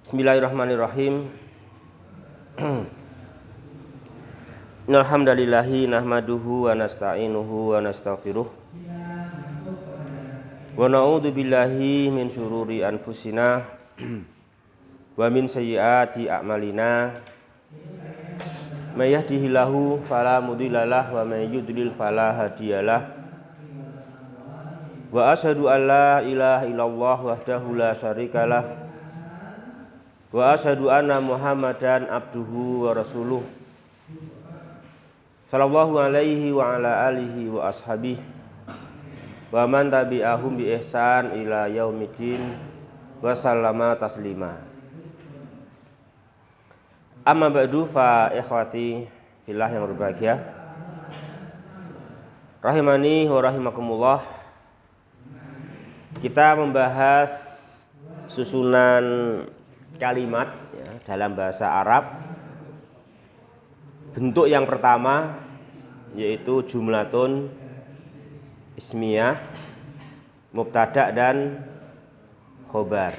Bismillahirrahmanirrahim. Innalhamdalillahi nahmaduhu wa nasta'inuhu wa nastaghfiruh. Wa na'udzu billahi min syururi anfusina wa min sayyiati a'malina. May yahdihillahu fala mudhillalah wa may yudlil fala hadiyalah. Wa asyhadu an la ilaha illallah wahdahu la syarikalah. Wa asyhadu anna Muhammadan abduhu wa rasuluh. Sallallahu alaihi wa ala alihi wa ashabihi wa man tabi'ahum bi ihsan ila yaumiddin wa sallama taslima. Amma ba'du fa ikhwati fillah yang berbahagia, rahimani wa rahimakumullah. Kita membahas susunan kalimat ya, dalam bahasa Arab. Bentuk yang pertama yaitu jumlatun ismiyah, mubtada dan khobar.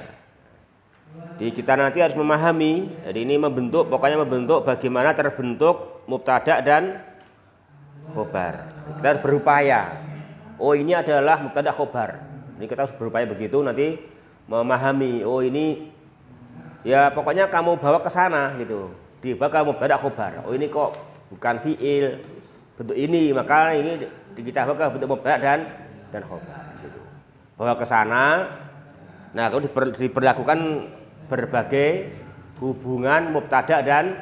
Jadi kita nanti harus memahami, jadi ini membentuk bagaimana terbentuk mubtada dan khobar. Kita harus berupaya, oh ini adalah mubtada khobar. Ini kita harus berupaya begitu, nanti memahami, oh ini ya pokoknya kamu bawa ke sana gitu, dibawa ke mubtada khobar. Oh ini kok bukan fiil bentuk ini, maka ini kita bawa ke bentuk mubtada dan khobar gitu. Bawa ke sana. Nah, kalau diperlakukan berbagai hubungan mubtada dan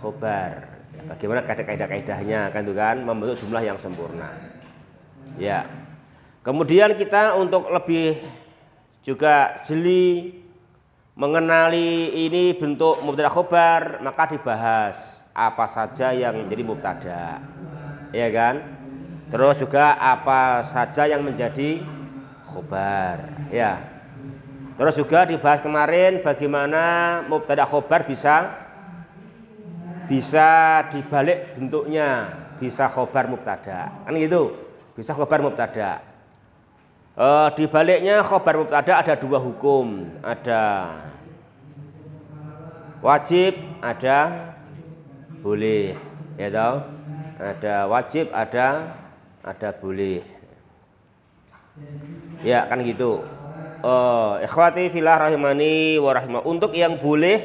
khobar. Bagaimana kaidah-kaidahnya kan itu kan, membentuk jumlah yang sempurna. Ya. Kemudian kita untuk lebih juga jeli mengenali ini bentuk mubtada khobar, maka dibahas apa saja yang menjadi mubtada, ya kan? Terus juga apa saja yang menjadi khobar, ya. Terus juga dibahas kemarin bagaimana mubtada khobar bisa dibalik bentuknya, bisa khobar mubtada, kan gitu, bisa khobar mubtada. Di baliknya khobar mubtada ada dua hukum, ada wajib, ada boleh, ya tahu? Ada wajib, ada boleh. Ya kan gitu. Ikhwati fillah rahimani wa rahimah. Untuk yang boleh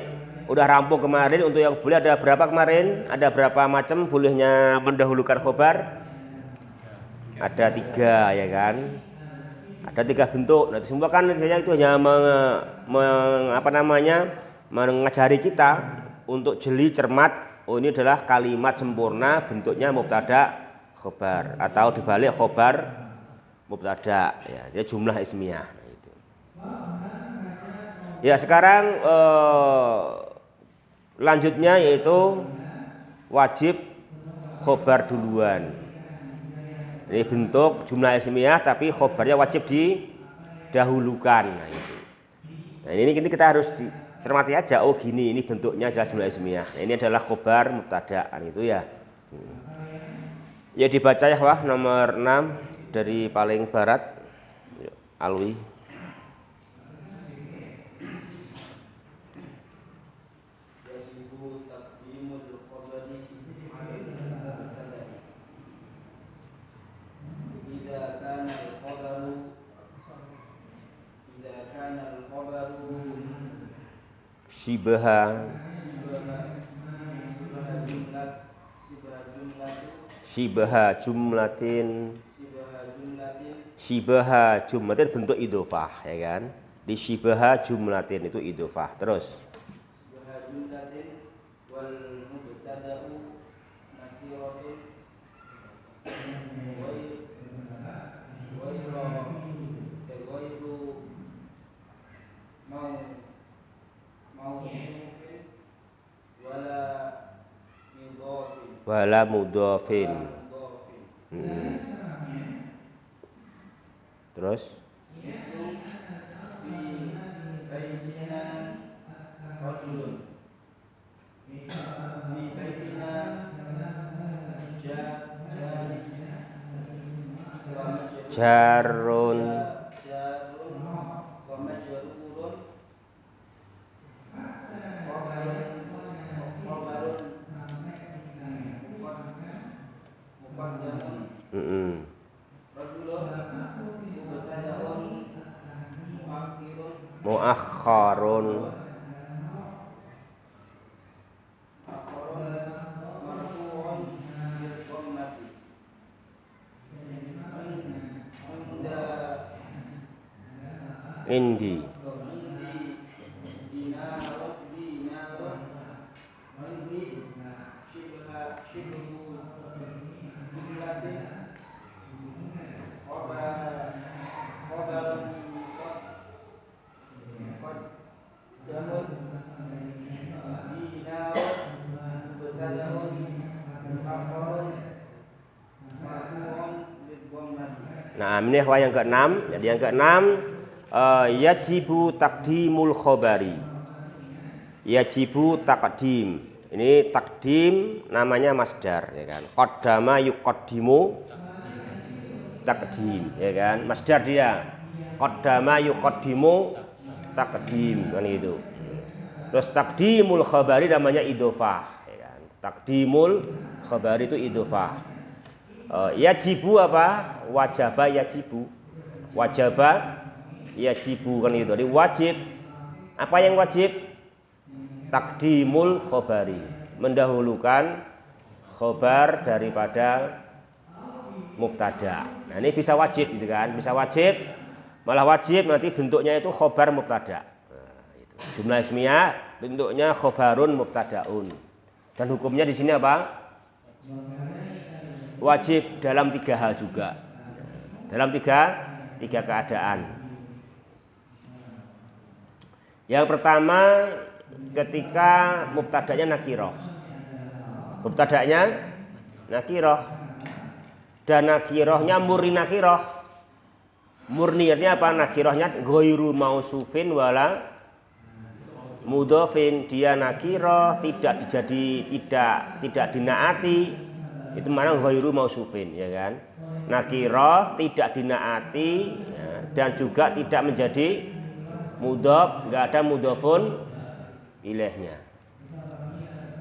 udah rampung kemarin. Untuk yang boleh ada berapa kemarin? Ada berapa macam bolehnya mendahulukan khobar? Ada 3, ya kan? Ada 3 bentuk. Nah, semua kan itu hanya mengajari kita untuk jeli cermat. Oh ini adalah kalimat sempurna, bentuknya mubtada khobar atau dibalik khobar mubtada. Ya, dia jumlah ismiyah. Itu. Ya sekarang lanjutnya yaitu wajib khobar duluan. Ini bentuk jumlah ismiyah tapi khobarnya wajib didahulukan. Nah ini kita harus cermati aja. Oh gini, ini bentuknya adalah jumlah ismiyah. Nah, ini adalah khobar mubtada itu ya. Ya dibaca ya wah nomor 6 dari paling barat. Alwi. Shibaha jumlatin bentuk idhofah, ya kan? Di shibaha jumlatin itu idhofah. Terus wala mudhafin. Terus jarun muakhkharun, indi, nah ini yang keenam. Jadi yang keenam yajibu takdimul khobari. Yajibu takdim. Ini takdim namanya masdar, ya kan. Qaddama yuqaddimu takdim, ya kan. Masdar dia. Qaddama yuqaddimu takdim, kan gitu. Terus takdimul khobari namanya idhofah, ya kan. Takdimul khobari itu idhofah. Yajibu apa? Wajaba yajibu. Wajaba yajibu, kan gitu. Jadi wajib. Apa yang wajib? Takdimul khobari, mendahulukan khobar daripada mubtada. Nah ini bisa wajib, gitu kan? Bisa wajib, malah wajib nanti bentuknya itu khobar mubtada. Nah, itu. Jumlah ismiyah bentuknya khobarun mubtadaun. Dan hukumnya di sini apa? Wajib dalam 3 hal juga. Dalam tiga keadaan. Yang pertama, ketika mubtada'nya nakiroh. Mubtada'nya nakiroh. Dan nakirohnya murni nakiroh. Murni artinya apa? Nakirohnya ghairu mausufin wala mudhofin. Dia nakiroh, tidak dinaati. Itu mana ghairu mausufin, ya kan? Nakiroh tidak dinaati, ya, dan juga tidak menjadi mudhof, nggak ada mudhofun ilaihnya.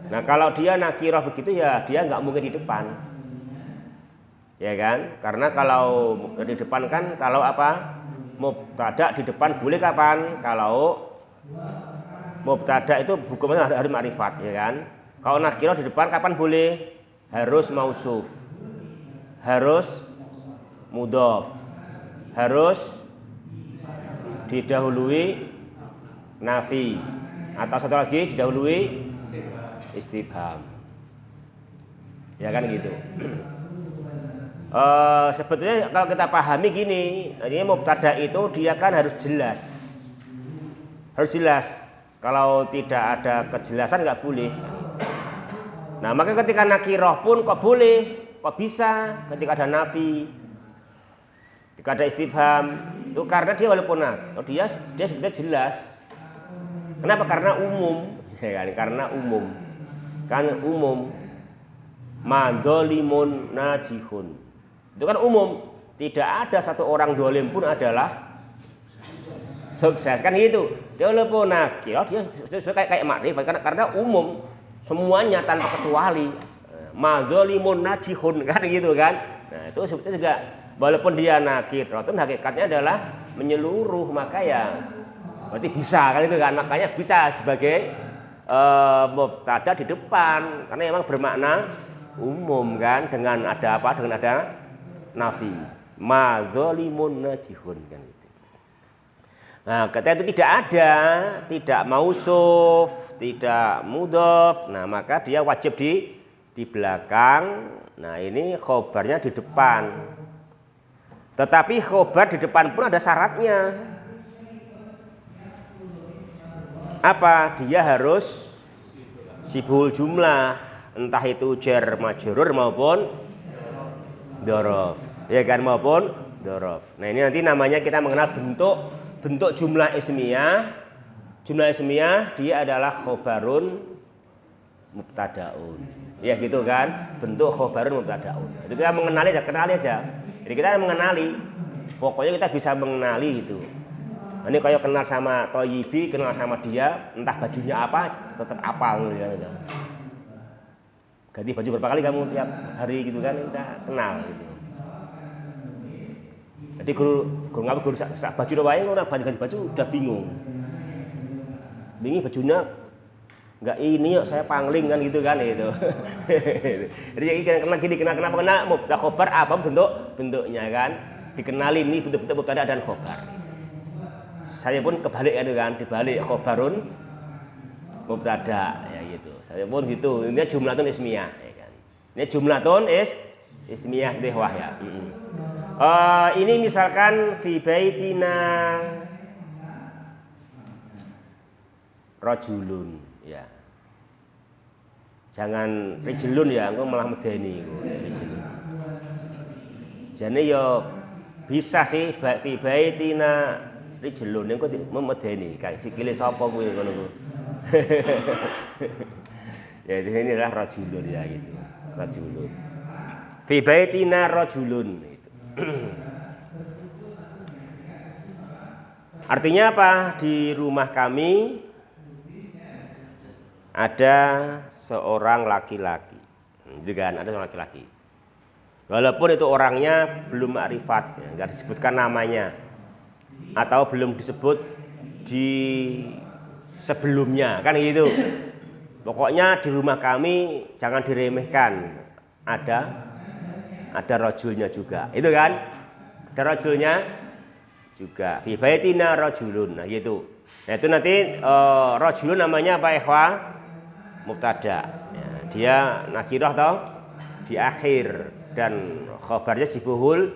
Nah kalau dia nakiroh begitu ya dia nggak mungkin di depan, ya kan? Karena kalau di depan kan kalau apa? Mubtada di depan boleh kapan? Kalau mubtada itu hukumnya harus ma'rifat, ya kan? Kalau nakiroh di depan kapan boleh? Harus mausuf, harus mudhof, harus didahului nafi, atau satu lagi didahului istifham, ya kan gitu. Sebetulnya kalau kita pahami gini, artinya mubtada itu dia kan harus jelas, harus jelas. Kalau tidak ada kejelasan nggak boleh. Nah maka ketika nakiroh pun kok boleh, kok bisa ketika ada nafi, ketika ada istifham, itu karena dia walaupun dia sebetulnya jelas. Kenapa? Karena umum, ya kan? Karena umum, kan umum. Madzalimun najihun, itu kan umum. Tidak ada satu orang dolim pun adalah sukses, kan gitu. Dia walaupun nakiroh dia kayak makrifat karena umum. Semuanya tanpa kecuali. Madzalimun najihun, kan gitu kan. Nah itu sebetulnya juga walaupun dia nakirah itu hakikatnya adalah menyeluruh, maka ya berarti bisa, kan itu kan. Makanya bisa sebagai mubtada di depan karena memang bermakna umum, kan, dengan ada apa? Dengan ada nafi. Madzalimun najihun, kan gitu. Nah ketika itu tidak ada, tidak mausuf, tidak mudhof, nah maka dia wajib di belakang. Nah ini khobarnya di depan. Tetapi khobar di depan pun ada syaratnya. Apa? Dia harus sibul jumlah, entah itu jar majrur maupun dzaraf, ya kan, maupun dzaraf. Nah ini nanti namanya kita mengenal bentuk jumlah ismiyah. Jumlah ismiyah dia adalah khobarun mubtadaun, ya gitu kan, bentuk khobarun mubtadaun. Itu kita mengenali aja, kenali aja. Jadi kita mengenali, pokoknya kita bisa mengenali itu. Ini kayak kenal sama Thayyibi, kenal sama dia, entah bajunya apa, tetap apal gitu. Ganti baju berapa kali kamu tiap hari gitu kan, kita kenal gitu. Jadi guru ngapa guru sak baju wae ora ganti baju udah bingung. Bingung bajunya enggak ini yuk saya pangling kan gitu kan itu. Jadi kenapa kena mubtada khobar apa bentuknya kan? Dikenali ini bentuk-bentuk mubtada dan khobar. Saya pun kebalik kan dibalik khobarun mubtada ya gitu. Saya pun gitu. Ini jumlatun ismiyah ya kan. Ini jumlatun ismiyah dehwah ya. Ini misalkan fi baitina rajulun ya. Jangan rijlun ya, engko malah medeni rijlun. Jane ya bisa sih fi baitina rijlun engko memedeni kae sikile sapa kuwi ngono ku. Ya ini adalah rajulun ya gitu. Rajulun. Fi baitina rajulun itu. Artinya apa? Di rumah kami ada seorang laki-laki. Gitu kan, ada seorang laki-laki. Walaupun itu orangnya belum ma'rifat, ya, enggak disebutkan namanya atau belum disebut di sebelumnya, kan gitu. Pokoknya di rumah kami jangan diremehkan. Ada rajulnya juga. Itu kan? Ada rajulnya juga. Fi baitina rajulun. Nah, gitu. Nah, itu nanti rajulun namanya apa, ikhwah? Mubtada. Ya, dia nakirah toh di akhir dan khabarnya sibuhul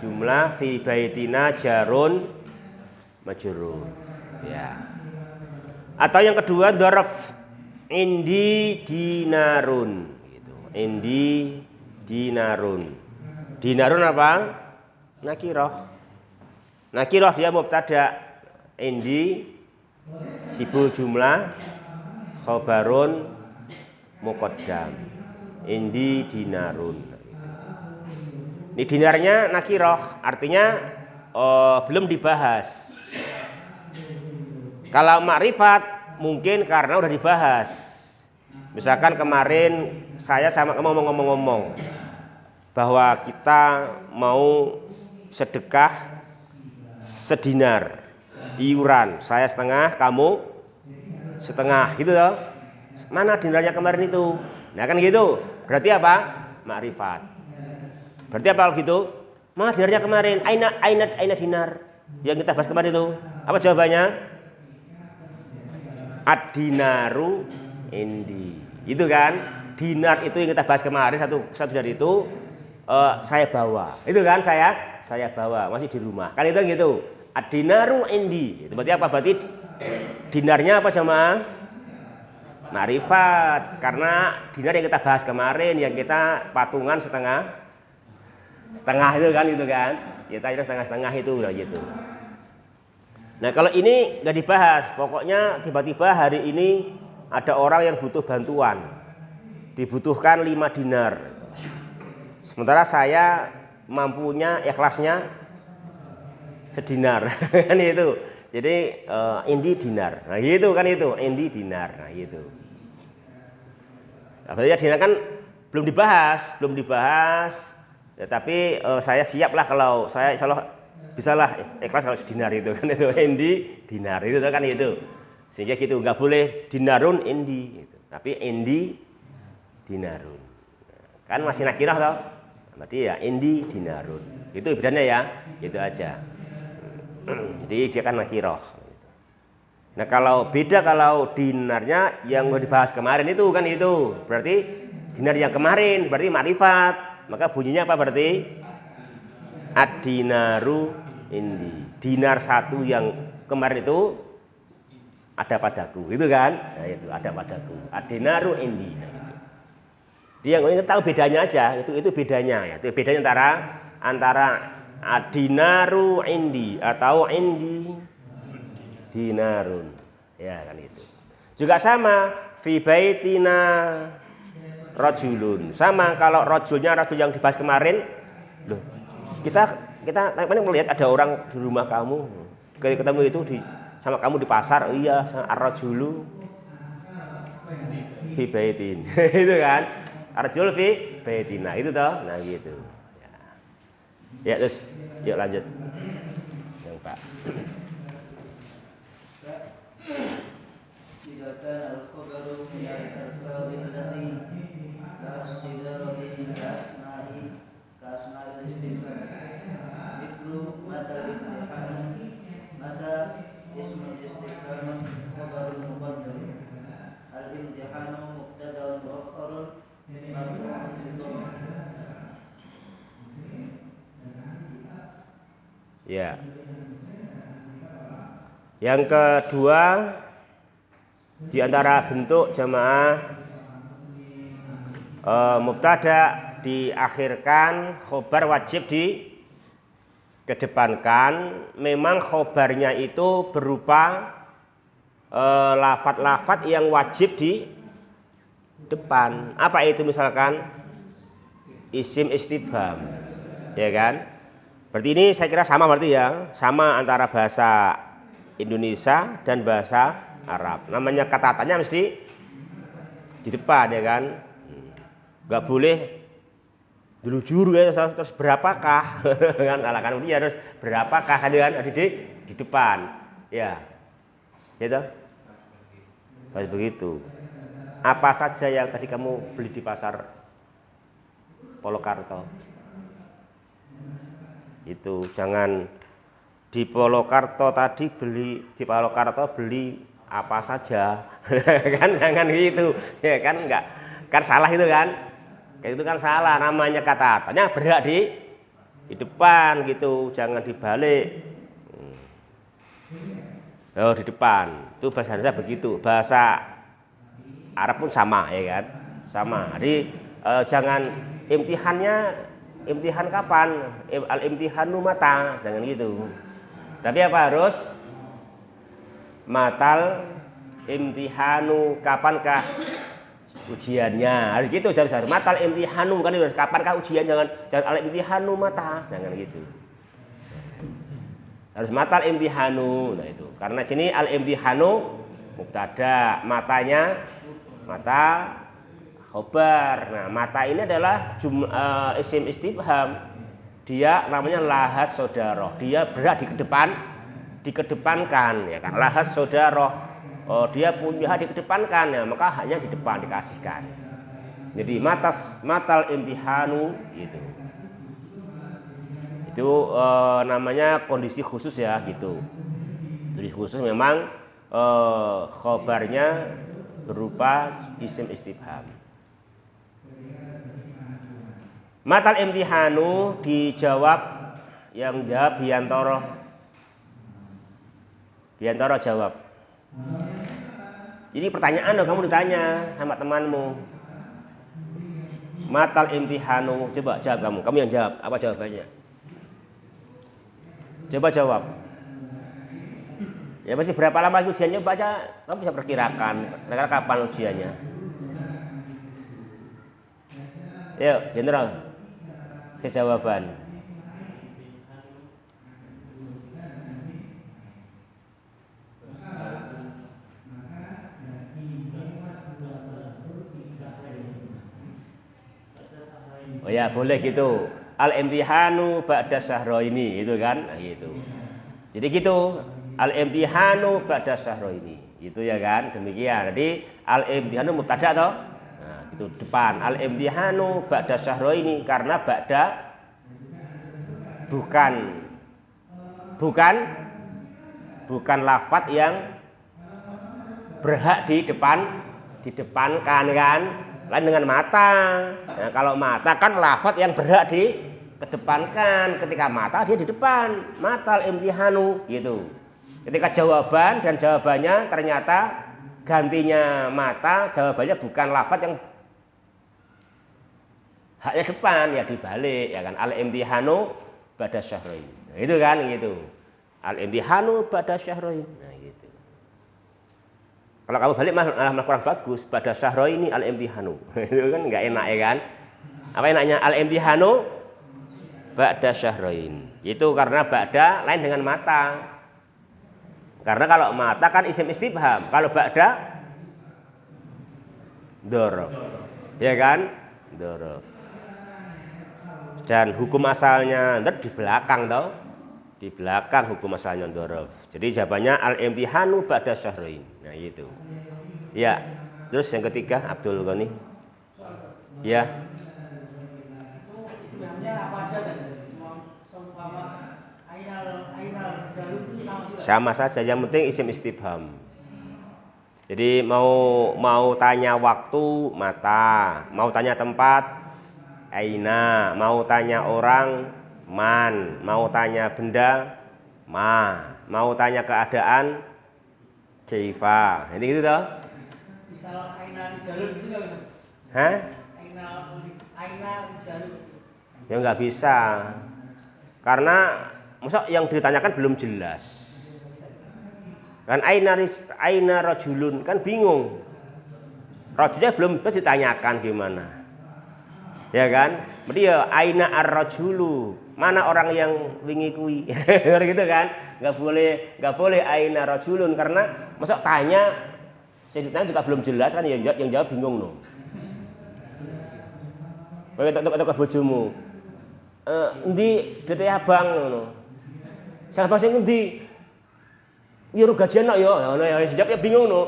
jumlah fi baitina jarun majrur. Ya. Atau yang kedua dzaraf indi dinarun gitu. Indi dinarun. Dinarun apa? Nakirah. Nakirah dia mubtada. Indi sibul jumlah khabarun muqaddam. Indi dinarun. Ini dinarnya nakirah, artinya belum dibahas. Kalau makrifat mungkin karena udah dibahas. Misalkan kemarin saya sama kamu ngomong-ngomong bahwa kita mau sedekah sedinar iuran, saya setengah, kamu setengah, gitu loh. Mana dinarnya kemarin itu? Nah kan gitu. Berarti apa? Makrifat. Berarti apa kalau gitu? Mana dinarnya kemarin? Aina dinar yang kita bahas kemarin itu? Apa jawabannya? Ad-dinaru indi. Itu kan? Dinar itu yang kita bahas kemarin satu dinar itu saya bawa. Itu kan saya bawa masih di rumah. Kan itu gitu. Ad-dinaru indi. Itu berarti apa? Berarti dinarnya apa jemaah? Ma'rifat. Karena dinar yang kita bahas kemarin yang kita patungan setengah itu kan. Kita itu setengah itu udah gitu. Nah kalau ini nggak dibahas, pokoknya tiba-tiba hari ini ada orang yang butuh bantuan, dibutuhkan 5 dinar. Sementara saya mampunya ikhlasnya sedinar, kan itu. Jadi indi dinar, nah gitu kan itu, indi dinar, nah gitu. Nah, dinar kan belum dibahas, ya, tapi saya siap lah kalau saya insya Allah bisalah ikhlas kalau dinar itu kan itu indi dinar itu kan itu. Sehingga gitu nggak boleh dinarun indi gitu. Tapi indi dinarun. Kan masih nakirah toh. Berarti ya indi dinarun. Itu bedanya ya. Itu aja. Jadi dia kan nakirah. Nah kalau beda kalau dinarnya yang udah dibahas kemarin itu kan itu. Berarti dinar yang kemarin berarti makrifat. Maka bunyinya apa berarti? Ad-dinaru indi. Dinar satu yang kemarin itu ada padaku, itu kan? Nah itu ada padaku. Ad-dinaru indi. Nah, itu. Dia ingin tahu bedanya aja. Itu bedanya ya. Itu bedanya antara ad-dinaru indi atau indi dinarun. Ya kan itu. Juga sama fi baitina rajulun. Sama kalau rajulnya rajul yang dibahas kemarin. Loh, kita melihat ada orang di rumah kamu. Ketika ketemu itu sama kamu di pasar, iya, ar-rajulu fi baitin. Itu kan? Ar-rajul fi baitina. Itu toh. Nah gitu. Ya terus yuk lanjut. Pak. Ya. Yang kedua, di antara bentuk jamaah mubtada diakhirkan, khobar wajib dikedepankan. Memang khobarnya itu berupa lafat-lafat yang wajib di depan. Apa itu? Misalkan isim istifham, ya kan? Berarti ini saya kira sama berarti ya, sama antara bahasa Indonesia dan bahasa Arab. Namanya kata-katanya mesti di depan, ya kan? Nggak boleh juru ya, terus berapakah? Kan kan dia harus berapakah kan di depan. Ya. Gitu. Baik begitu. Apa saja yang tadi kamu beli di pasar Polokarto? Itu jangan di Polokarto tadi beli di Polokarto beli apa saja. Kan jangan gitu. Ya kan enggak. Kan salah itu kan? Kayak itu kan salah, namanya kata-katanya berhak di depan gitu, jangan dibalik. Oh, di depan. Itu bahasa Indonesia begitu. Bahasa Arab pun sama, ya kan? Sama. Jadi jangan imtihan kapan? Al-imtihanu mata, jangan gitu. Tapi apa harus matal imtihanu, kapankah ujiannya? Harus gitu, jangan matal imtihanu kan harus kapankah ujian, jangan al-imtihanu mata, jangan gitu. Harus matal imtihanu. Nah itu. Karena sini al-imtihanu mubtada, matanya mata khobar. Nah, mata ini adalah isim istifham. Dia namanya lahas sodaroh. Dia berhak dikedepankan, ya kan? Lahas sodaroh. Oh, dia punya hak dikedepankan, ya, maka haknya di depan dikasihkan. Jadi matal imtihanu itu. Itu namanya kondisi khusus ya gitu. Kondisi khusus memang khobarnya berupa isim istifham. Matal imtihanu dijawab, yang jawab Biantoro. Biantoro jawab. Jadi pertanyaan dong, kamu ditanya sama temanmu. Matal imtihanu, coba jawab kamu yang jawab. Apa jawabannya? Coba jawab. Ya masih berapa lama ujiannya, baca, kamu bisa perkirakan kira-kira kapan ujiannya. Yuk, general. Jawaban. Oh ya, boleh gitu. Al-imtihanu ba'da syahraini, itu kan? Nah, gitu. Jadi gitu, al-imtihanu ba'da syahraini. Itu ya kan? Demikian. Jadi al-imtihanu mubtada toh? Nah, itu depan. Al-imtihanu ba'da syahraini, karena ba'da bukan lafadz yang berhak didepankan kan? Lain dengan mata. Nah, kalau mata kan lafadz yang berhak dikedepankan. Ketika mata dia di depan. Matal imtihanu gitu. Ketika jawaban dan jawabannya ternyata gantinya mata, jawabannya bukan lafadz yang haknya depan, ya dibalik ya kan. Al-imtihanu ba'da syahrain. Nah, itu kan gitu. Al-imtihanu ba'da syahrain. Nah, gitu. Kalau kamu balik malah kurang bagus. Ba'da syahraini al-imtihanu. Itu kan enggak enak ya kan? Apa enaknya? Al-imtihanu ba'da syahrain. Itu karena ba'da lain dengan mata. Karena kalau mata kan isim istifham, kalau ba'da dzaraf. Ya kan? Dzaraf. Dan hukum asalnya ntar di belakang toh. Di belakang hukum asalnya dzaraf. Jadi jawabannya al-imtihanu ba'da syahrain. Nah, itu. Ya. Terus yang ketiga Abdul Ghani. Ya. Sama saja, yang penting isim istifham. Jadi mau tanya waktu mata, mau tanya tempat aina, mau tanya orang man, mau tanya benda ma, mau tanya keadaan kaifa. Ini gitu toh? Misal aina di jalur gitu enggak bisa? Hah? Aina di jalur. Ya nggak bisa. Karena masa yang ditanyakan belum jelas. Kan aina rajulun kan bingung. Rajulnya belum ditanyakan gimana. Ya kan? Berarti ya aina ar-rajulu. Mana orang yang wingi kuwi? Gitu kan? Enggak boleh aina rajulun karena masa tanya saya ditanya juga belum jelas kan yang jawab bingung no. Kowe tok bojomu. Endi dite abang ngono. Sahabat sing endi? Ya ora gajian kok ya. Ngono ya jawab ya bingung no.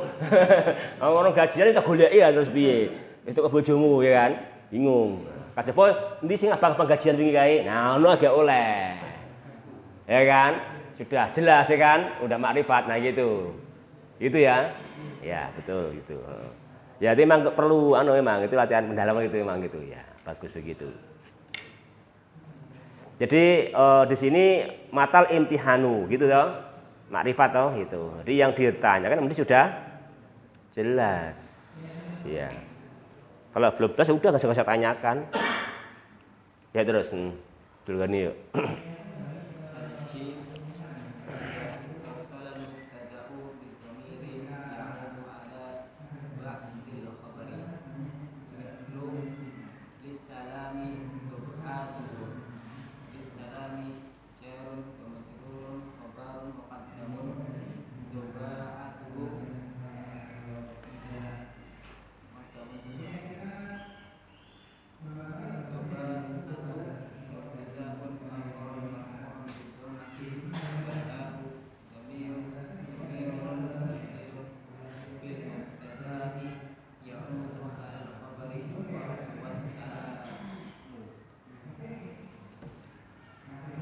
Ono gajian tak goleki ya terus piye? Wis tok bojomu ya kan? Bingung. Kajaba endi sing abang-abang gajian wingi kae? Nah, ono agak oleh. Ya kan? Sudah jelas ya kan? Udah makrifat nah gitu. Itu ya. Ya, betul gitu. Ya, itu memang perlu memang itu latihan pendalaman gitu memang gitu ya. Bagus begitu. Jadi di sini matal imtihanu gitu toh. Makrifat toh gitu. Jadi yang ditanyakan nanti sudah jelas. Ya. Kalau belum jelas udah enggak usah tanyakan. Ya terus dulu kan yuk.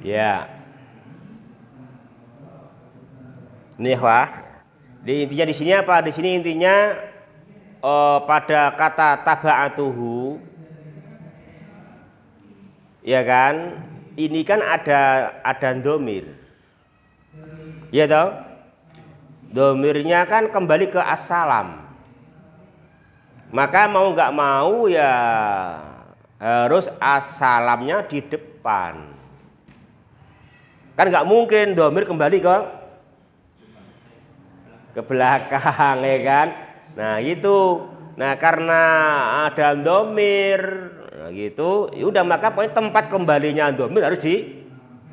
Ya. Nih wah. Intinya di sini apa? Di sini intinya pada kata taba'atuhu ya kan? Ini kan ada domir. Ya toh? Domirnya kan kembali ke as-salam. Maka mau nggak mau ya harus as-salamnya di depan. Kan nggak mungkin domir kembali ke belakang ya kan. Nah itu. Nah karena ada domir nah, gitu. Udah maka pokoknya tempat kembalinya domir harus di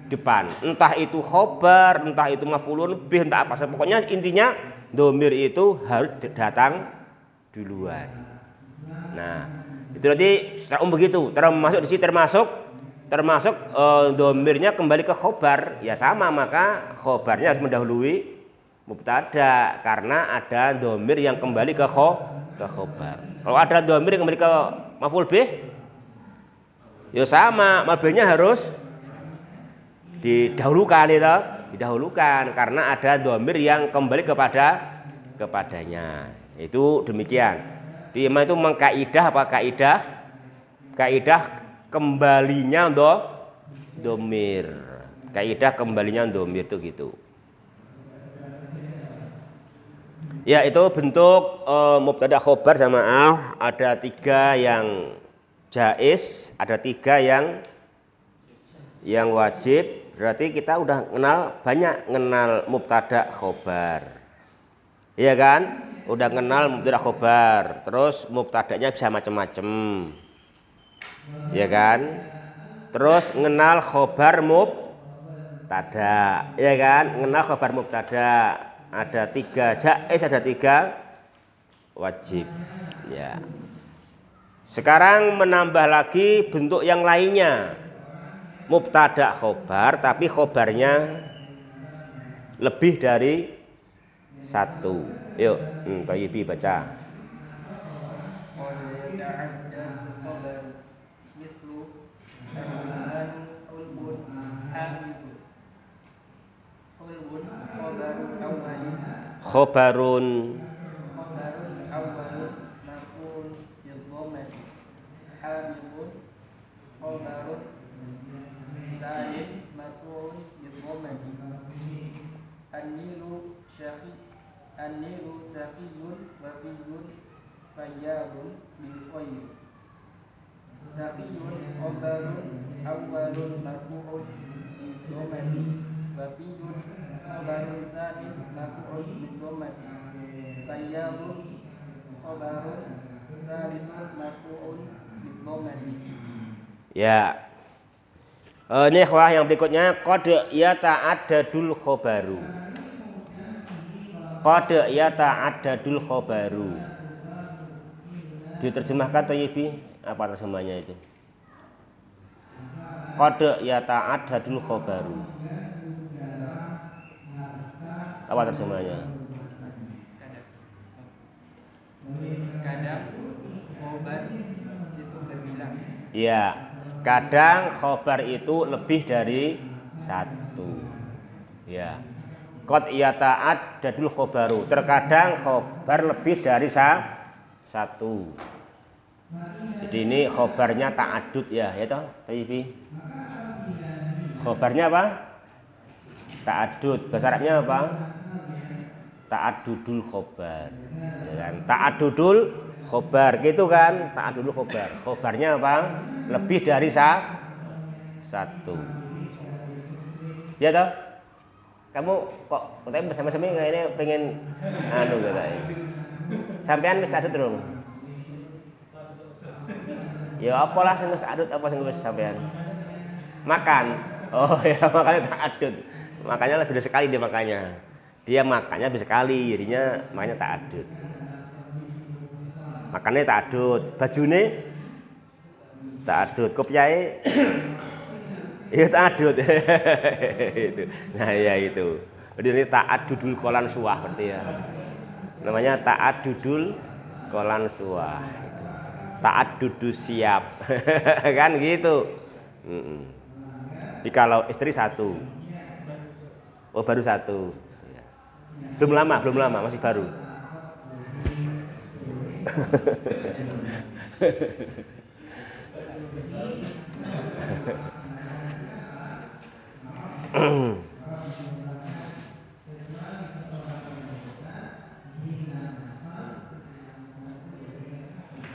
depan. Entah itu khobar, entah itu maf'ulun bih, entah apa. Pokoknya intinya domir itu harus datang duluan. Nah itu nanti secara begitu. Termasuk di sini termasuk domirnya kembali ke khobar ya sama, maka khobarnya harus mendahului mubtada karena ada domir yang kembali ke khobar. Kalau ada domir yang kembali ke maf'ul bih ya sama, maf'ulnya harus didahulukan karena ada domir yang kembali kepadanya. Itu demikian. Di itu mengkaidah apa kaidah kembalinya domir. Kaidah kembalinya domir itu gitu. Ya itu bentuk mubtada khobar jamaah. Ada 3 yang jaiz, ada 3 yang wajib. Berarti kita udah banyak kenal mubtada khobar. Iya kan? Udah kenal mubtada khobar. Terus mubtadanya bisa macam-macam. Ya kan? Terus ngenal khobar mubtada, ya kan? Ngenal khobar mubtada. Ada 3 jaiz, ada 3 wajib. Ya. Sekarang menambah lagi bentuk yang lainnya. mubtada khobar tapi khobarnya lebih dari satu. Yuk, Thayyibi baca. Khobarun An-nilu sakhiyun wafiyun fayyabun bil khayr. Sakhiyun khabarun awwalun marfu'un bil dhammati wafiyun khabarun sanin marfu'un bil dhammati fayyabun khabarun salisun marfu'un bil dhammati. Ya. Ini ikhwah yang berikutnya qad yata'addadul khobaru. Qad yata'addadul khobaru. Diterjemahkan Thayyibi, apa terjemahnya itu? Qad yata'addadul khobaru. Apa terjemahnya? Kadang khobar itu berbilang. Ya, kadang khobar itu lebih dari satu. Ya. Qad yata'addadul khobaru. Terkadang khobar lebih dari satu. Jadi ini khobarnya ta'addud ya, ya toh, Thayyibi. Khobarnya apa? Ta'addud. Bahasa Arabnya apa? Ta'addudul khobar. Ya kan? Ta'addudul khobar gitu kan? Ta'addudul khobar. Khobarnya apa? Lebih dari satu. Ya toh? Kamu kok katanya bersama-sama ini pengen anu katanya. Sampean wis ta'addud dong. Ya apalah sing wis ta'addud apa sing wis sampean? Makan. Oh ya makanya ta'addud. Makanya lebih dari sekali dia makanya. Dia makannya bisa sekali, jadinya makanya ta'addud. Makannya ta'addud, bajune ta'addud, kopiahe ya ta'addud. Itu. Nah ya itu. Jadi ini ta'addudul qolan suwah berarti ya. Namanya ta'addudul qolan suwah. Ta'addudus siap. Kan gitu. Jadi kalau istri satu. Oh baru satu. Belum lama, masih baru.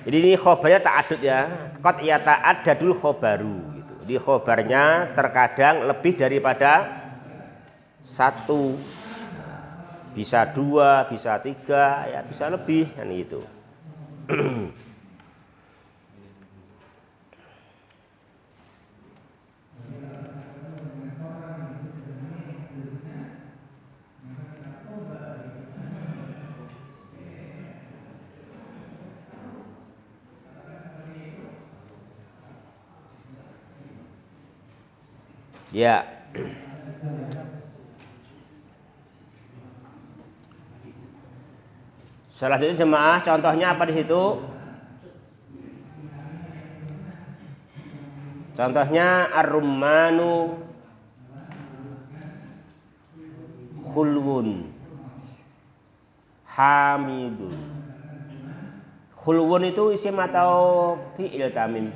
Jadi ini khobarnya ta'addud ya. Qad yata'addadul khobaru gitu. Jadi khobarnya terkadang lebih daripada satu. Bisa dua, bisa tiga, ya bisa lebih kan gitu. Ya. Selanjutnya jemaah, contohnya apa di situ? Contohnya ar-rummanu khulwun hamidun. Khulwun itu isim atau fi'il tamim?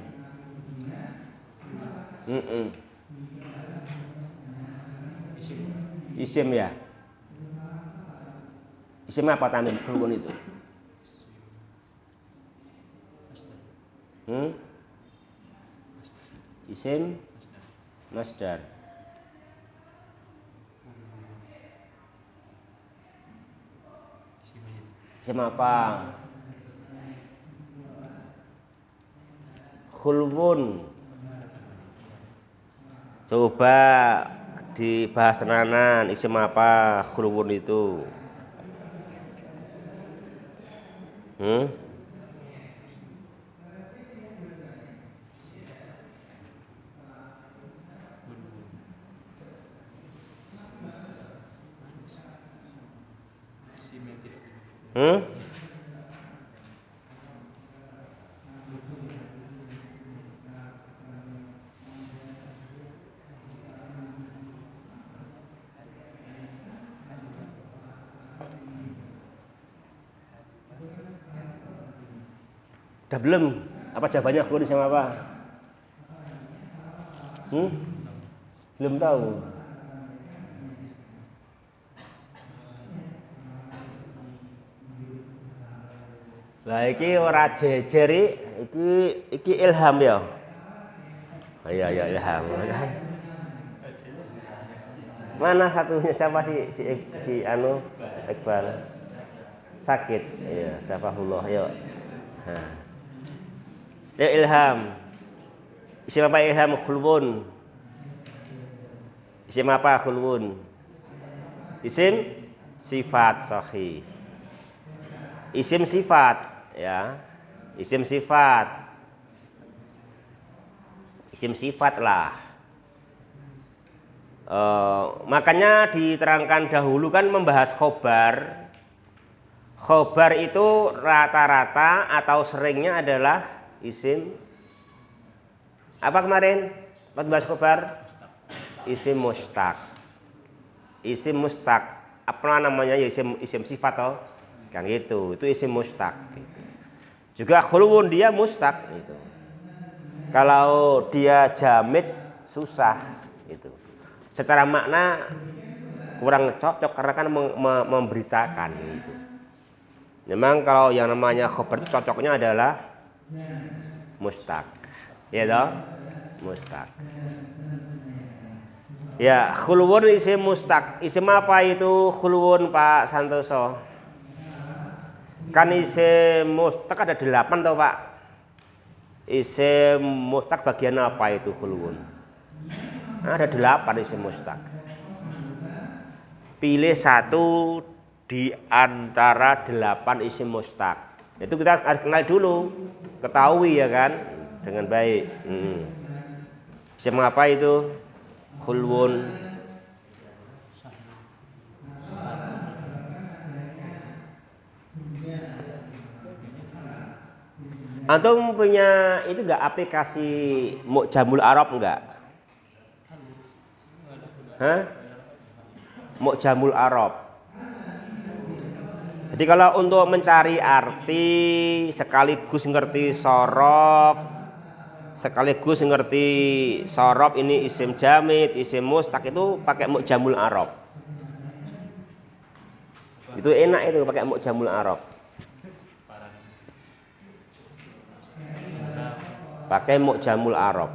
Isim ya. Isim apa tamim khulwun itu? Isim masdar. Isim apa? Khulwun. Coba dibahas tenanan, isim apa khulwun itu? Hmm? Udah belum? Apa jawabannya keluar sama apa? Belum tahu. Lah iki ora jejeri, iki ilham ya. Oh, iya ilham. Mana satunya siapa si anu Iqbal? Sakit. Iya, safahullah. Yuk. Nah. Ya ilham. Isim apa ilham? Khulwun. Isim apa khulwun? Isim sifat sahih. Isim sifat ya. Isim sifat. Isim sifat lah. Makanya diterangkan dahulu kan membahas khobar. Khobar itu rata-rata atau seringnya adalah isim apa kemarin? Waktu bahas khobar? Isim mustaq. Isim mustaq. Apa namanya? Ya, isim sifat toh. Kan gitu. Itu isim mustaq gitu. Juga khulwun dia mustaq gitu. Kalau dia jamid susah gitu. Secara makna kurang cocok karena kan memberitakan gitu. Memang kalau yang namanya khobar itu cocoknya adalah mustaq. Ya toh? Mustaq. Ya, khulwun isim mustaq. Isim apa itu khulwun Pak Santoso? Kan isim mustaq ada 8 toh Pak. Isim mustaq bagian apa itu khulwun? Ada 8 isim mustaq. Pilih satu di antara 8 isim mustaq. Itu kita harus kenal dulu, ketahui ya kan dengan baik. Isim apa itu? Khulwun. Antum punya itu enggak aplikasi Mu'jamul Arab enggak? Hah? Mu'jamul Arab. Jadi kalau untuk mencari arti sekaligus ngerti sorof, sekaligus ngerti sorof ini isim jamid, isim mustaq itu pakai Mu'jamul Arab. Itu enak itu pakai Mu'jamul Arab. Pakai Mu'jamul Arab.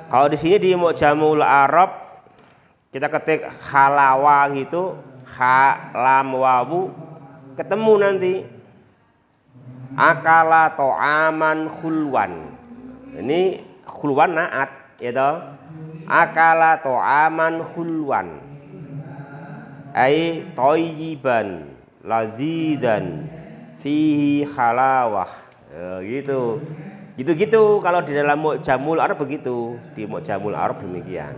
Kalau di sini di Mu'jamul Arab kita ketik halawa gitu, ha lam wawu, ketemu nanti akala to'aman khulwan. Ini khulwan naat ya toh. Akala to'aman khulwan. Ai thayyiban ladzidan fihi halawah. Gitu. Gitu-gitu kalau di dalam Mu'jamul Arab begitu, di Mu'jamul Arab demikian.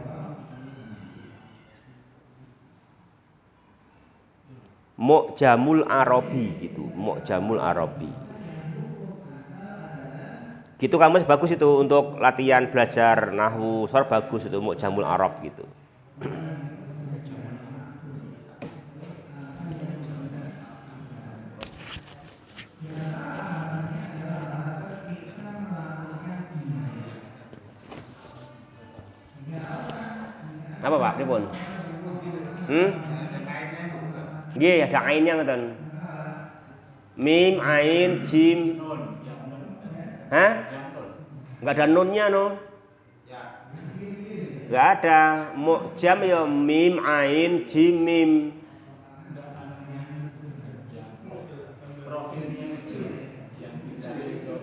Mu'jamul Arabi gitu, Mu'jamul Arabi. Gitu kamus bagus itu untuk latihan belajar nahwu, sor bagus itu Mu'jamul Arab gitu. Apa Pak? Pripun? Nggih, ada ainnya ngoten. Mim, ain, jim. Hah? Enggak ada nunnya no? Enggak ada. Mu'jam ya mim, ain, jim, mim.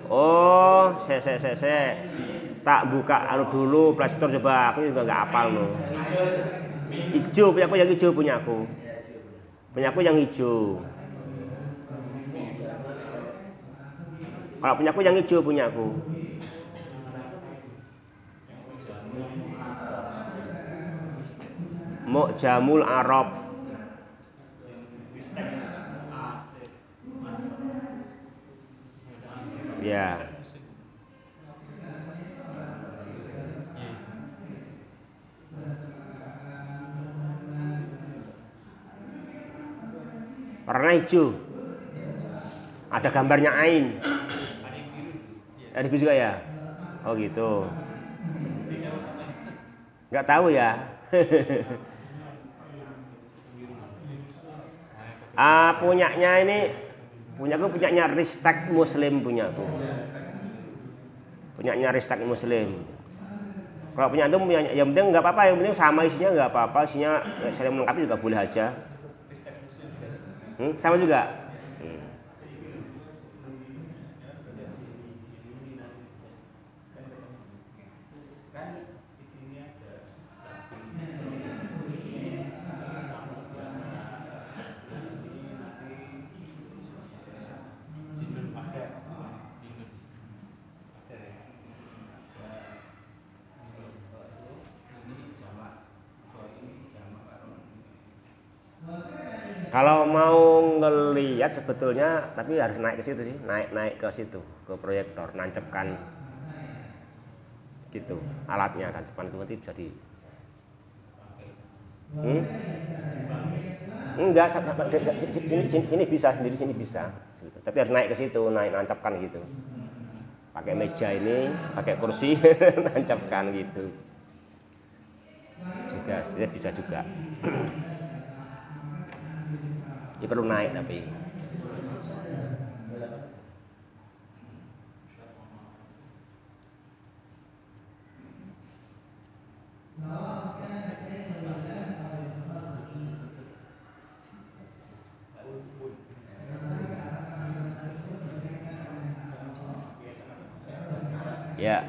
Oh, saya tak buka anu dulu playstore coba, aku juga nggak hafal no. Hijau punya aku yang hijau punya aku yang hijau. Kalau punyaku yang hijau punyaku. Mu'jamul Arab. Ya. Warna hijau. Ada gambarnya ain. Ada juga ya? Oh gitu. Nggak tahu ya. Punyaku punyanya Ristek Muslim punyaku. Punyanya Ristek Muslim. Kalau punya itu yang penting nggak apa-apa, yang penting sama isinya nggak apa-apa, isinya saling melengkapi juga boleh aja. Sama juga. Kalau mau ngelihat sebetulnya, tapi harus naik ke situ sih, naik ke situ, ke proyektor, nancepkan gitu, alatnya nancepkan itu nanti bisa di. Enggak, sini bisa sendiri, sini bisa, tapi harus naik ke situ, nancapkan gitu. Pakai meja ini, pakai kursi, nancapkan gitu. Juga, bisa juga. Ini perlu naik tapi. Ya.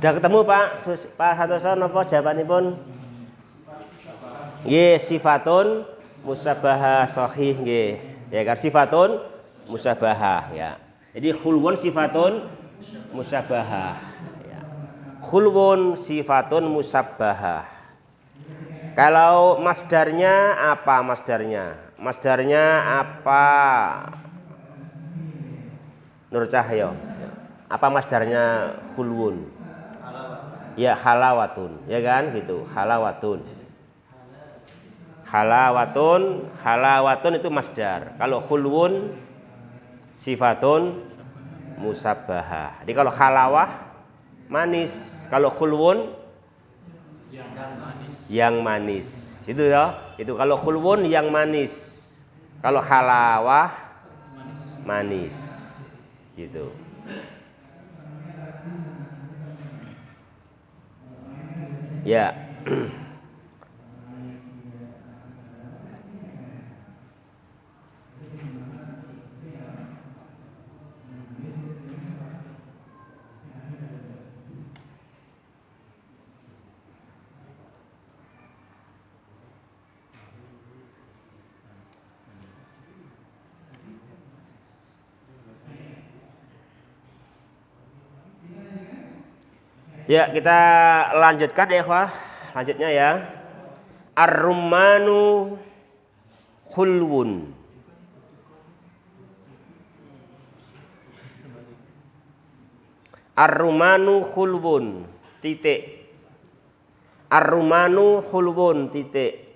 Udah ketemu Pak Santoso napa jawabanipun? Nggih, sifatun musyabbahah sahih nggih. Ya kan sifatun musyabbahah ya. Jadi khulwun sifatun musyabbahah ya. Khulwun sifatun musyabbahah. Kalau masdarnya apa masdarnya? Masdarnya apa? Nur Cahyo. Apa masdarnya khulwun? Ya halawatun, ya kan gitu, halawatun. Halawatun itu masdar. Kalau khulwun sifatun musabbahah. Jadi kalau halawah manis, kalau khulwun yang manis. Itu ya. Itu kalau khulwun yang manis. Kalau halawah manis. Gitu. Ya. Ya, kita lanjutkan ya, Wah. Lanjutnya ya. Ar-rummanu khulwun. Ar-rumanu khulwun titik. Ar-rumanu khulwun titik.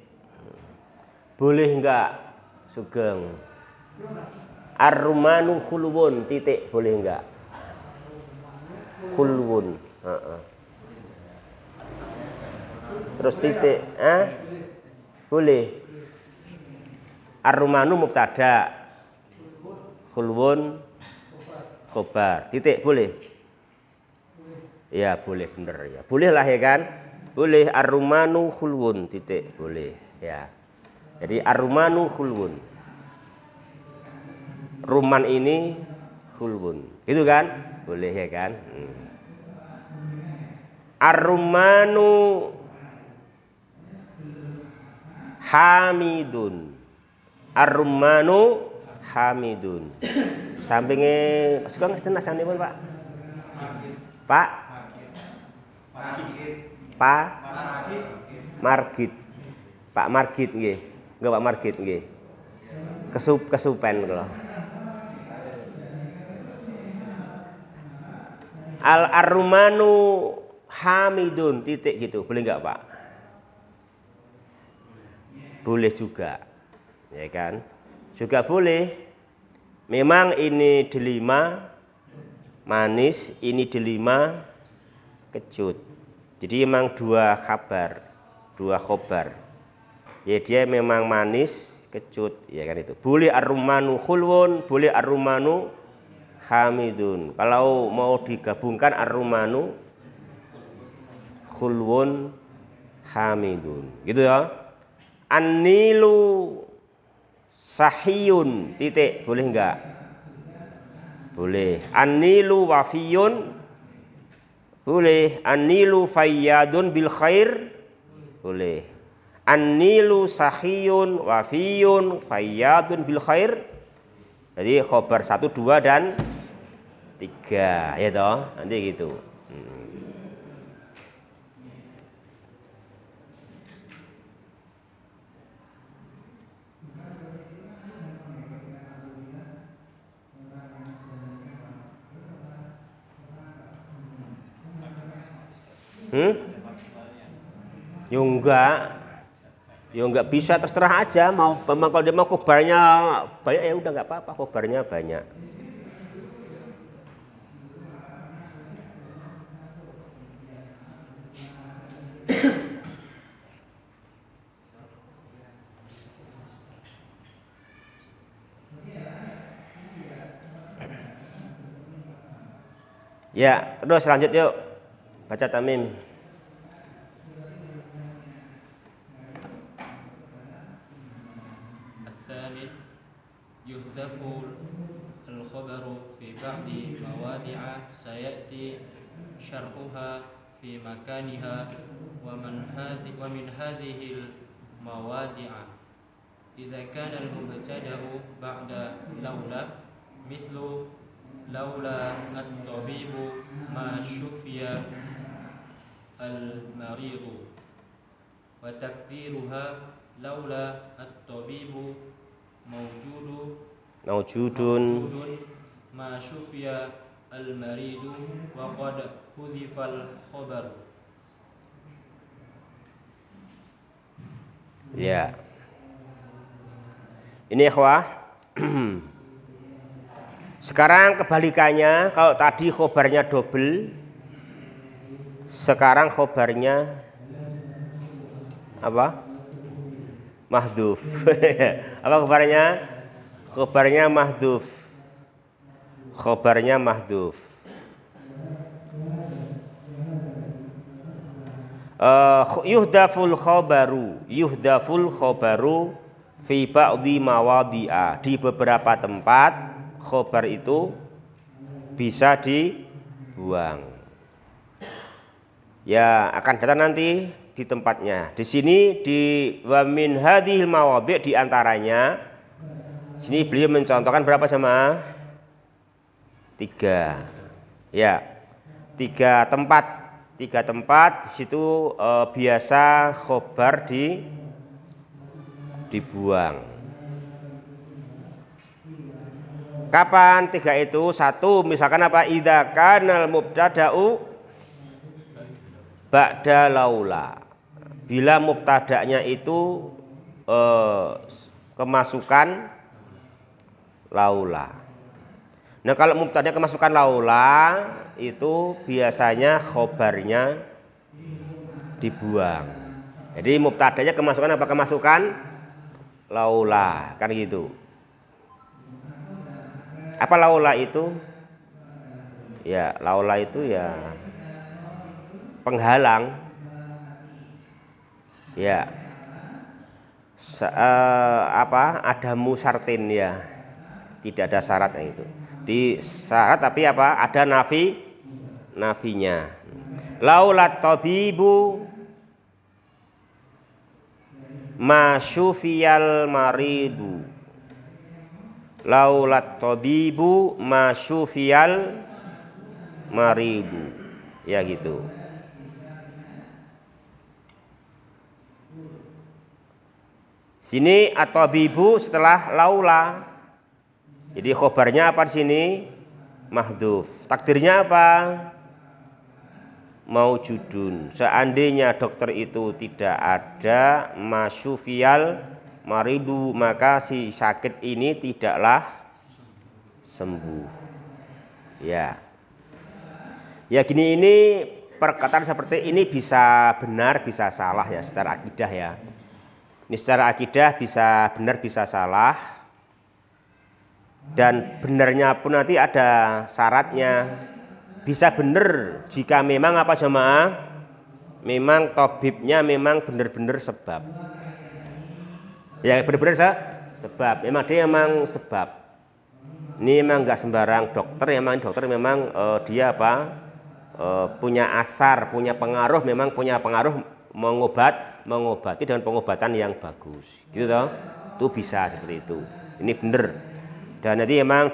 Boleh enggak? Sugeng. Ar-rumanu khulwun titik boleh enggak? Khulwun. Terus titik, boleh. Ar-rumanu mubtada. Khulwun khobar. Titik boleh. Ya boleh bener ya. Boleh lah ya kan? Boleh ar-rumanu khulwun titik boleh ya. Jadi ar-rumanu khulwun. Ruman ini khulwun. Gitu kan? Boleh ya kan? Ar-rumanu hamidun. Ar-rumanu hamidun. Sampingnya suka ngesten asane pun, Pak. Pak Margit. Pak Margit nggih. Enggak Pak Margit nggih. Kesupen kula. Ar-rumanu hamidun titik gitu. Boleh enggak, Pak? Boleh juga. Ya kan? Juga boleh. Memang ini delima manis, ini delima kecut. Jadi memang dua kabar, dua khobar. Ya dia memang manis, kecut, ya kan itu. Boleh ar-rumanu khulwun, boleh ar-rumanu hamidun. Kalau mau digabungkan ar-rumanu khulwun hamidun. Gitu ya. An-nilu sahiyun titik boleh enggak? Boleh. An-nilu wafiyun boleh. An-nilu fayyadun bil khair boleh. An-nilu sahiyun wafiyun fayyadun bil khair. Jadi khobar 1, 2 dan 3 ya toh. Nanti gitu. Ya enggak bisa, terserah aja mau. Memang kalau dia mau khobarnya banyak ya udah enggak apa-apa, khobarnya banyak. Ya, terus lanjut yuk. Baca tamim. الثامن يهدف الخبر في بعض مواضع سيأتي شرحها في مكانها ومن هذه المواضع إذا كان المبتدأ بعد لولا مثل لولا الطبيب ما شفي المريض وتقديرها لولا الطبيب موجود ما شفي المريض وقد حذف الخبر. Ya. Ini ikhwah. Sekarang kebalikannya, kalau tadi khobarnya double, sekarang khobarnya apa? Mahdhuf. Apa khobarnya? Khobarnya mahdhuf. Khobarnya mahdhuf. Yuhdaful khobaru fi ba'dhi mawadhi'a. Di beberapa tempat khobar itu bisa dibuang. Ya, akan datang nanti di tempatnya. Di sini di wa min hadhil mawadhi' di antaranya sini beliau mencontohkan berapa sama? 3. Ya. 3 tempat. 3 tempat di situ biasa khobar dibuang. Kapan 3 itu? 1 misalkan apa? Idza kanal mubtada'u ba'da laula. Bila mubtada'nya itu kemasukan laula. Nah kalau mubtada kemasukan laula itu biasanya khobarnya dibuang. Jadi mubtadanya kemasukan apa kemasukan laula kan gitu. Apa laula itu? Ya laula itu ya penghalang. Ya ada musartin ya, tidak ada syaratnya itu. Di syarat tapi apa? Ada nafinya. Laulat tabibu masyufiyal maridu. Laulat tabibu masyufiyal maridu. Ya gitu. Sini at-tabibu setelah laula. Jadi khobarnya apa di sini? Mahdhuf. Takdirnya apa? Maujudun. Seandainya dokter itu tidak ada masyufiyal maridu, maka si sakit ini tidaklah sembuh. Ya. Ya gini, ini perkataan seperti ini bisa benar bisa salah ya secara akidah ya. Ini secara akidah bisa benar bisa salah. Dan benarnya pun nanti ada syaratnya. Bisa benar jika memang apa jemaah? Memang tabibnya memang benar-benar sebab. Ya benar-benar sebab. Memang dia memang sebab. Ini memang enggak sembarang dokter. Memang dokter memang dia apa? Punya asar, punya pengaruh. Memang punya pengaruh mengobati dengan pengobatan yang bagus, gitu toh? Itu bisa seperti itu. Ini benar. Dan nanti memang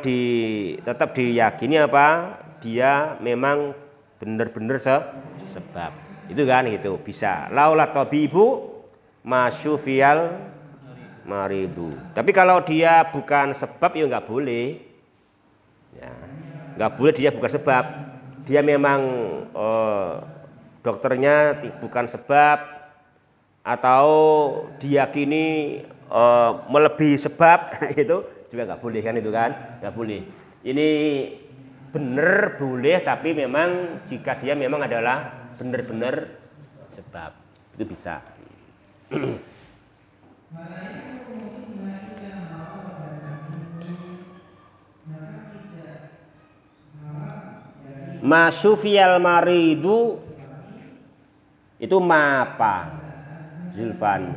tetap diyakini apa? Dia memang benar-benar sebab. Itu kan gitu, bisa. Laulat tabibu masyufiyal maridu. Tapi kalau dia bukan sebab ya nggak boleh. Ya, nggak boleh dia bukan sebab. Dia memang dokternya bukan sebab atau diyakini melebihi sebab itu juga nggak boleh kan, itu kan nggak boleh. Ini benar boleh, tapi memang jika dia memang adalah benar-benar sebab itu bisa. Masyufiyal maridu itu mapa Zulfan.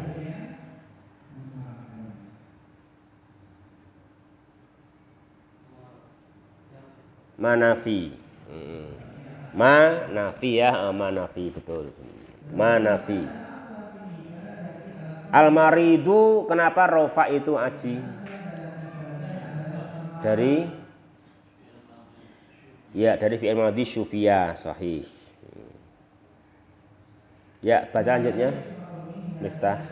Manafi. Manafi ya, manafi betul. Manafi. Al-maridu kenapa rofa itu aji? Dari fi'il madhi syufiya sahih. Ya, baca lanjutnya. Miftah.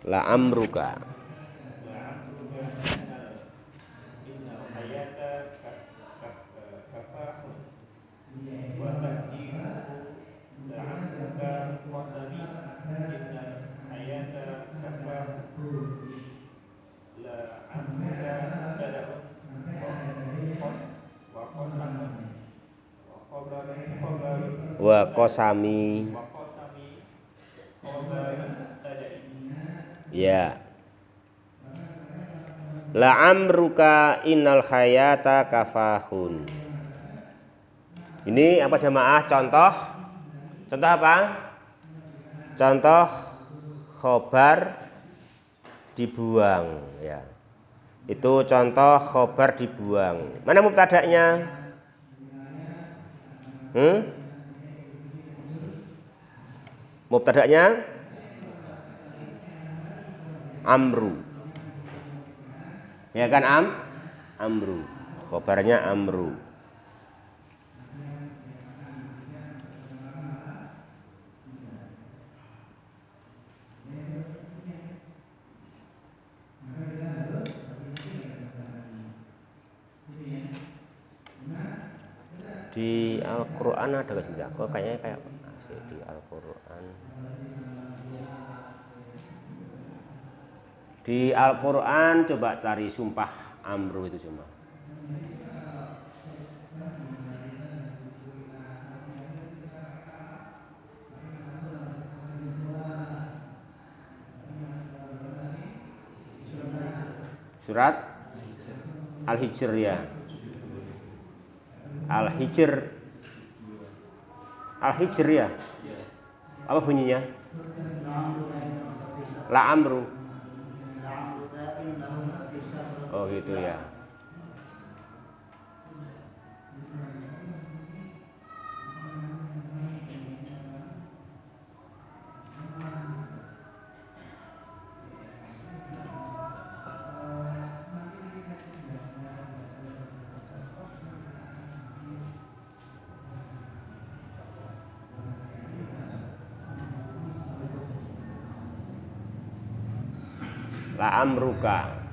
La amruka. Wa qasami. Ya. La amruka innal hayata kafahun. Ini apa jemaah? Contoh apa? Contoh khobar dibuang ya. Itu contoh khobar dibuang. Mana mubtada'nya? Mubtada'nya amru. Ya kan amru. Khobarnya amru. Di Al-Quran ada nggak sebenarnya? Kok kayaknya kayak masih di Al-Quran. Di Al-Quran coba cari sumpah Amru itu cuma. Surat Al-Hijr ya. Al-Hijr. Al-Hijr ya. Apa bunyinya? La amru. Oh gitu ya. La amruka.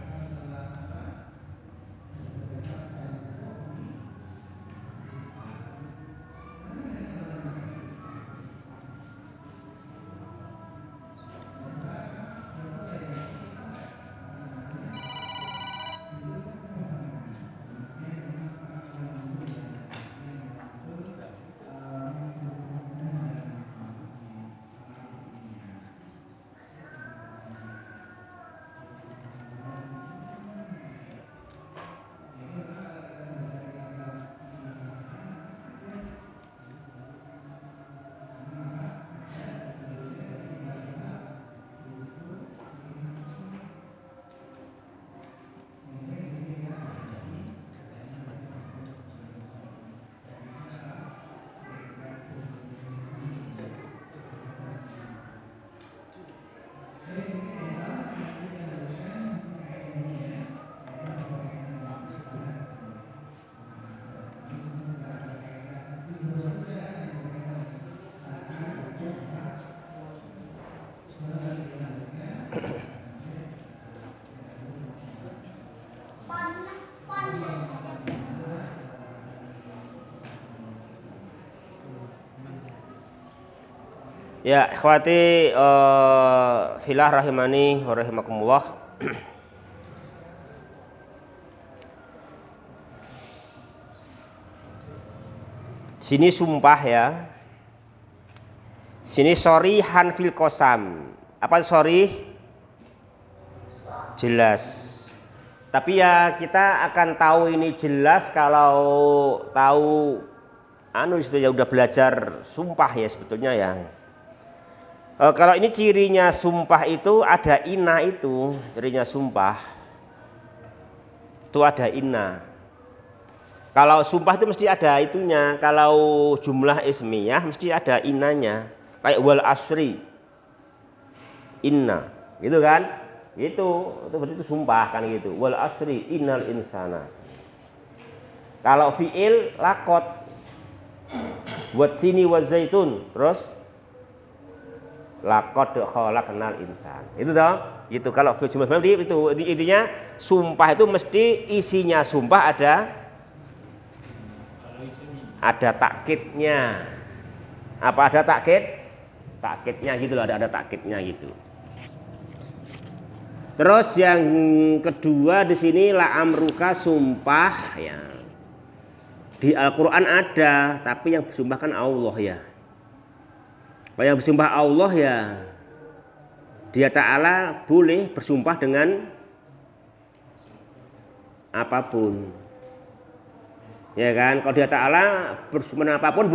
Ya, ikhwati filah rahimani wa rahimakumullah. Sini sumpah ya. Sini shorihan fil qasam. Apa sorry? Jelas. Tapi ya kita akan tahu ini jelas kalau tahu sebetulnya udah belajar sumpah ya sebetulnya ya. Kalau ini cirinya sumpah itu ada inna itu, cirinya sumpah itu ada inna. Kalau sumpah itu mesti ada itunya, kalau jumlah ismiyah mesti ada innanya. Kayak wal asri, inna, gitu kan? Itu berarti itu sumpah kan gitu. Wal asri innal insana. Kalau fiil lakot, buat sini wa zaitun, terus laqad khalaqnal insan. Itu dong. Itu kalau jumlah itu intinya sumpah itu mesti isinya sumpah ada takkidnya. Apa ada takkid? Takkidnya gitu loh, ada takkidnya gitu. Terus yang kedua di sini la amruka sumpah ya. Di Al-Qur'an ada, tapi yang bersumpah kan Allah ya. Yang bersumpah Allah ya, Dia Ta'ala boleh bersumpah dengan apapun. Ya kan, kalau Dia Ta'ala bersumpah dengan apapun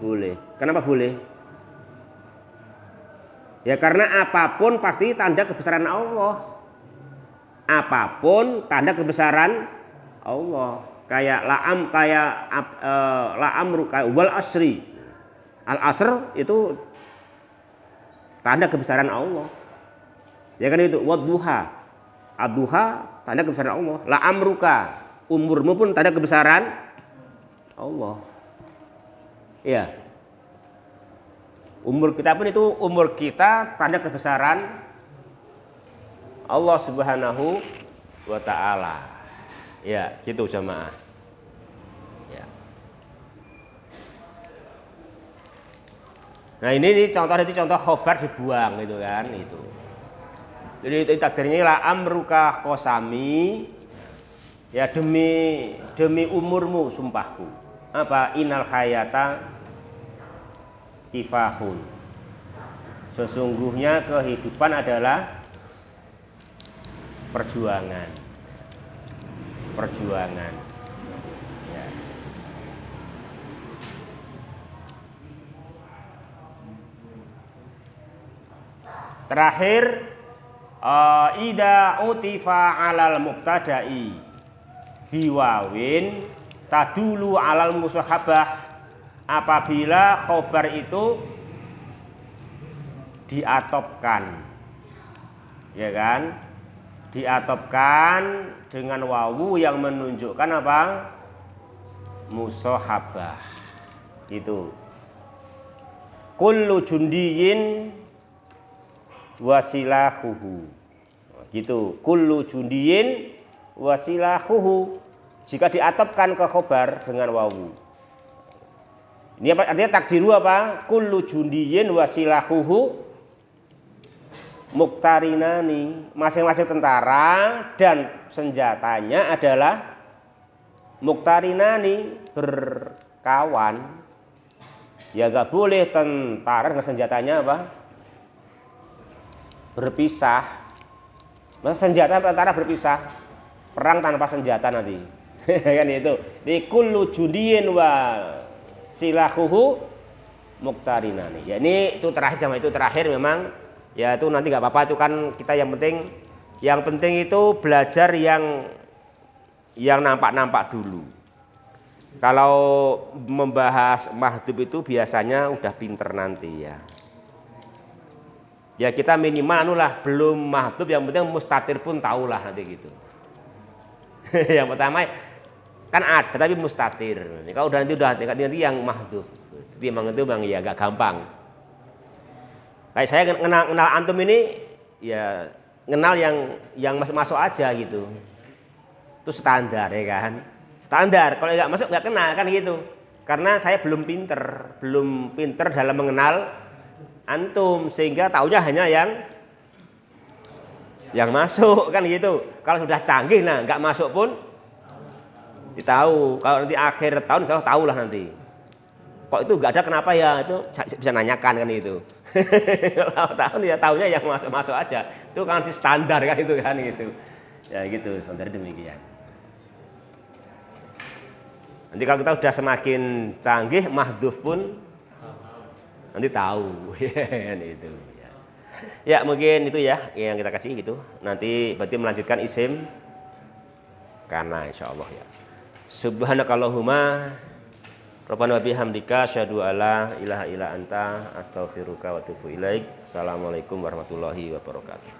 boleh. Kenapa boleh? Ya karena apapun pasti tanda kebesaran Allah. Apapun tanda kebesaran Allah. Kayak la'amru kayak wal asri. Al-asr itu tanda kebesaran Allah. Ya kan itu wadduha. Ad-duha tanda kebesaran Allah. La amruka, umurmu pun tanda kebesaran Allah. Iya. Umur kita pun itu umur kita tanda kebesaran Allah Subhanahu wa taala. Ya, gitu jamaah. Ya. Nah ini contoh khobar dibuang gitu kan itu. Jadi itu takdirnya lah amruka kosami, ya demi umurmu sumpahku. Apa inal hayata kifahun. Sesungguhnya kehidupan adalah perjuangan. Ya. Terakhir ida utifa alal mubtada'i biwawin tadulu alal musahabah, apabila khobar itu diatopkan, ya kan, diatopkan dengan wawu yang menunjukkan apa, musahabah itu. Kullu jundiyin wasilahuhu gitu, kullu jundiyin wasilahuhu jika diatopkan ke khobar dengan wawu. Ini apa artinya? Takdiru apa? Kullu jundiyin wasilahuhu muktarinani, masing-masing tentara dan senjatanya adalah muktarinani, berkawan. Ya gak boleh tentara dengan senjatanya apa? Berpisah. Masa senjata tentara berpisah, perang tanpa senjata nanti. Kan itu. Di kullu jundiyin wa silahuhu muktarinani. Ya ini itu terakhir, sama itu terakhir memang. Ya itu nanti nggak apa-apa, itu kan kita yang penting itu belajar yang nampak-nampak dulu. Kalau membahas mahdhuf itu biasanya udah pinter nanti ya. Ya kita minimal belum mahdhuf, yang penting mustatir pun tahulah nanti gitu. Yang pertama kan ada tapi mustatir. Kalau nanti yang mahdhuf, itu memang ya agak gampang. Kayak saya kenal antum ini ya kenal yang masuk aja gitu. Itu standar ya kan. Standar, kalau nggak masuk nggak kenal kan gitu. Karena saya belum pinter dalam mengenal antum, sehingga taunya hanya yang masuk kan gitu. Kalau sudah canggih nggak masuk pun ditahu. Kalau nanti akhir tahun saya tahu lah nanti. Kok itu nggak ada, kenapa ya, itu bisa nanyakan kan itu. Kalau tahun ya tahunya yang masuk aja. Itu kan standar kan itu kan gitu. Ya gitu, standar demikian. Nanti kalau kita sudah semakin canggih, mahdhuf pun nanti tahu. Itu ya. Ya mungkin itu ya yang kita kaji gitu. Nanti berarti melanjutkan isim kana insyaallah ya. Subhanakallahumma rabbana wa bihamdika asyhadu alla ilaha illa anta astaghfiruka wa atubu ilaik. Assalamualaikum warahmatullahi wabarakatuh.